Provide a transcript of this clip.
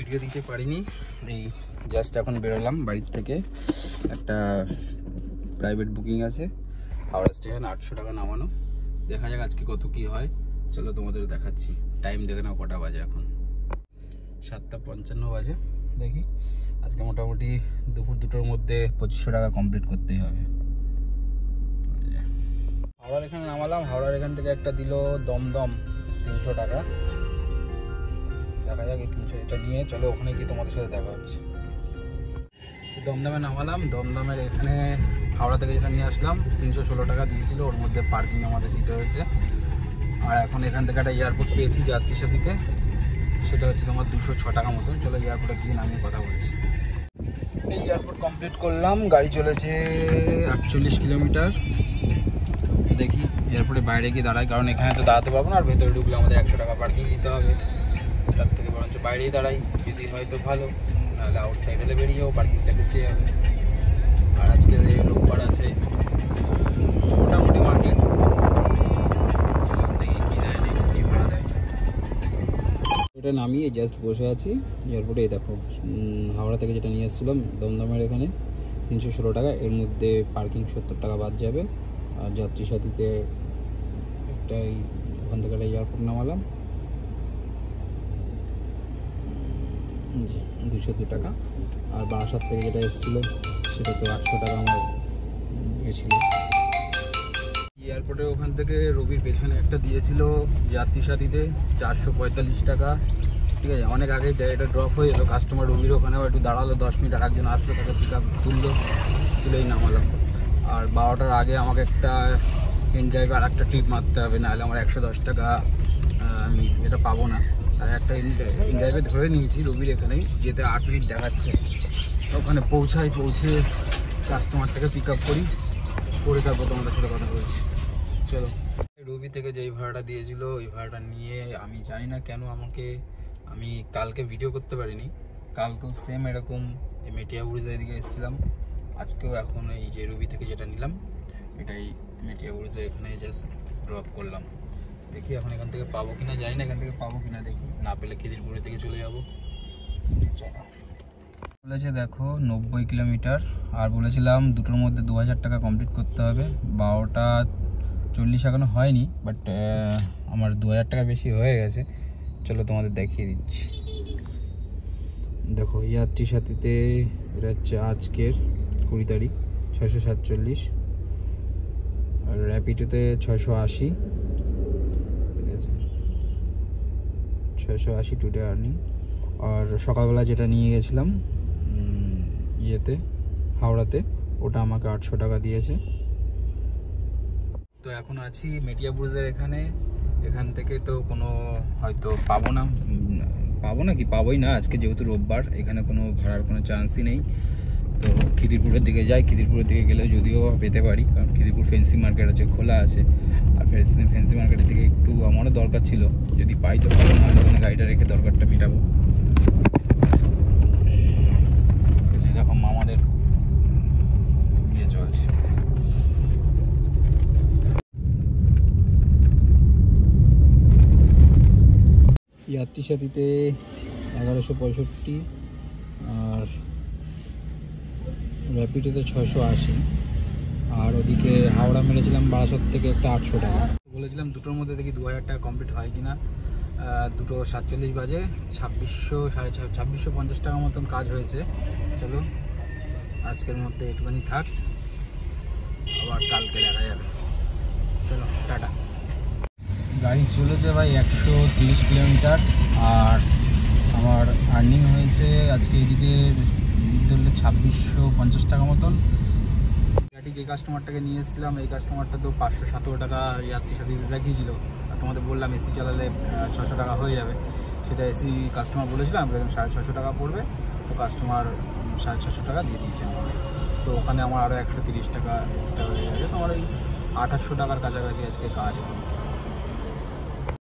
Video দিতে পারিনি, এই জাস্ট এখন বেরোলাম বাড়ির থেকে। একটা প্রাইভেট বুকিং আছে হাওড়া স্টেশন, 800 টাকা নামানো। দেখা যাক আজকে কত কি হয়, চলো তোমাদের দেখাচ্ছি। টাইম দেখে নাও কটা বাজে, এখন 7:55 বাজে। দেখি আজকে মোটামুটি দুপুর 2টোর মধ্যে 2500 টাকা কমপ্লিট করতেই হবে। হাওড়ার এখানে নামালাম, হাওড়ার এখান থেকে একটা দিল দমদম 300 টাকা। দেখা যাক এই 300 এটা নিয়ে চলো ওখানে গিয়ে তোমাদের সাথে দেখা হচ্ছে। দমদমে নামালাম, দমদমের এখানে হাওড়া থেকে যেটা নিয়ে আসলাম 316 টাকা দিয়েছিল, ওর মধ্যে পার্কিং আমাদের দিতে হয়েছে। আর এখন এখান থেকে একটা এয়ারপোর্ট পেয়েছি যাত্রী সাথীতে, সেটা হচ্ছে তোমার 206 টাকা মতন। চলো এয়ারপোর্টে গিয়ে নামিয়ে কথা বলছি। এই এয়ারপোর্ট কমপ্লিট করলাম, গাড়ি চলেছে 48 কিলোমিটার। দেখি এয়ারপোর্টে বাইরে গিয়ে দাঁড়াই, কারণ এখানে তো দাঁড়াতে পারবো না, আর ভেতরে ঢুকলে আমাদের 100 টাকা পার্কিং দিতে হবে। তার থেকে বরঞ্চ বাইরেই দাঁড়াই, যদি হয়তো ভালো, নাহলে আউটসাইড হলে বেরিয়ে যাবো, পার্কিংটা বেশি যাবে। আর আজকে রোববার আছে, মোটামুটি মার্কেট। দেখি কী দেয়, নেক্সট কী ভাড়া দেয়। ওটা নামিয়ে জাস্ট বসে আছি এয়ারপোর্টে। দেখো হাওড়া থেকে যেটা নিয়ে এসেছিলাম দমদমের এখানে 316 টাকা, এর মধ্যে পার্কিং 70 টাকা বাদ যাবে। আর যাত্রী সাথীতে একটা ওখান থেকে একটা এয়ারপোর্ট নামালাম, 202 টাকা। আর বারাসাত থেকে যেটা এসেছিলো সেটা তো 800 টাকা আমার গেছিল। এয়ারপোর্টে ওখান থেকে রবির পেছনে একটা দিয়েছিল যাত্রী সাথীতে 445 টাকা। ঠিক আছে, অনেক আগে এটা ড্রপ হয়ে যেত, কাস্টমার রবির ওখানেও একটু দাঁড়ালো 10 মিনিট, আর একজন আসলো, তাকে পিক আপ তুলেই নামালাম। আর 12টার আগে আমাকে একটা ইন ড্রাইভে আর একটা ট্রিপ মারতে হবে, নাহলে আমার 110 টাকা আমি এটা পাবো না। আর একটা ইন ড্রাইভে ধরে নিয়েছি রবির এখানেই, যেতে 8 মিনিট দেখাচ্ছে। ওখানে পৌঁছে কাস্টমার থেকে পিক আপ করে তারপর তোমাদের সাথে কথা বলছি। চলো, রবি থেকে যেই ভাড়াটা দিয়েছিল ওই ভাড়াটা নিয়ে আমি জানি না কেন আমি কালকে ভিডিও করতে পারিনি। কালকেও সেম এরকম মেটিয়া ব্রিজের এদিকে এসেছিলাম, আজকেও এখন এই যে রবি থেকে যেটা নিলাম এটাই মেটিয়া ব্রিজের এখানে জাস্ট ড্রপ করলাম। দেখি এখন এখান থেকে পাবো কিনা, জানি না এখান থেকে পাবো কিনা, দেখি না পেলে খিদিরপুরের দিকে চলে যাবো। বলেছে দেখো 90 কিলোমিটার, আর বলেছিলাম 2টোর মধ্যে 2000 টাকা কমপ্লিট করতে হবে। 12:40 এখনো হয়নি, বাট আমার 2000 টাকা বেশি হয়ে গেছে। চলো তোমাদের দেখিয়ে দিচ্ছি। দেখো যাত্রী সাথীতে এটা হচ্ছে আজকের 20 তারিখ 647, আর র্যাপিডোতে 680, ঠিক আছে 680 টুডে আর্নিং। আর সকালবেলা যেটা নিয়ে গেছিলাম ইয়েতে হাওড়াতে, ওটা আমাকে 800 টাকা দিয়েছে। তো এখন আছি মেটিয়া ব্রিজের এখান থেকে তো কোনো হয়তো পাবো না কি পাবোই না আজকে, যেহেতু রোববার, এখানে কোনো ভাড়ার কোনো চান্সই নেই। তো খিদিরপুরের দিকে যাই, খিদিরপুরের দিকে গেলে যদিও পেতে পারি, কারণ খিদিরপুর ফেন্সি মার্কেট আছে, খোলা আছে। আর ফেন্সি মার্কেটের দিকে একটু আমারও দরকার ছিল, যদি পাই তো ভালো, নাহলে ওখানে গাড়িটা রেখে দরকারটা মেটাবো। দেখো মামাদের ইয়ে চলছে। যাত্রী সাথীতে 1165, আর র্যাপিডোতে 680, আর ওদিকে হাওড়া মেরেছিলাম বারাসাত থেকে একটা 800 টাকা। বলেছিলাম 2টোর মধ্যে দেখি 2000 টাকা কমপ্লিট হয় কিনা। 2:47 বাজে, 2650 টাকা মতন কাজ হয়েছে। চলো আজকের মধ্যে একটুখানি থাক, আবার কালকে দেখা যাবে। চলো টাটা। গাড়ি চলেছে ভাই 130 কিলোমিটার, আর আমার আর্নিং হয়েছে আজকে এদিকে ধরলে 2650 টাকা মতন। গাড়ি যে কাস্টমারটাকে নিয়ে এসেছিলাম, এই কাস্টমারটা তো 517 টাকা যাত্রী সাথে দেখিয়েছিল, আর তোমাদের বললাম এসি চালালে 600 টাকা হয়ে যাবে। সেটা এসি কাস্টমার বলেছিলাম 650 টাকা পড়বে, তো কাস্টমার 650 টাকা দিয়ে দিয়েছে। তো ওখানে আমার আরও 130 টাকা এক্সট্রা হয়ে যাবে, তো আমার এই 2800 টাকার কাছাকাছি আজকে কাজ।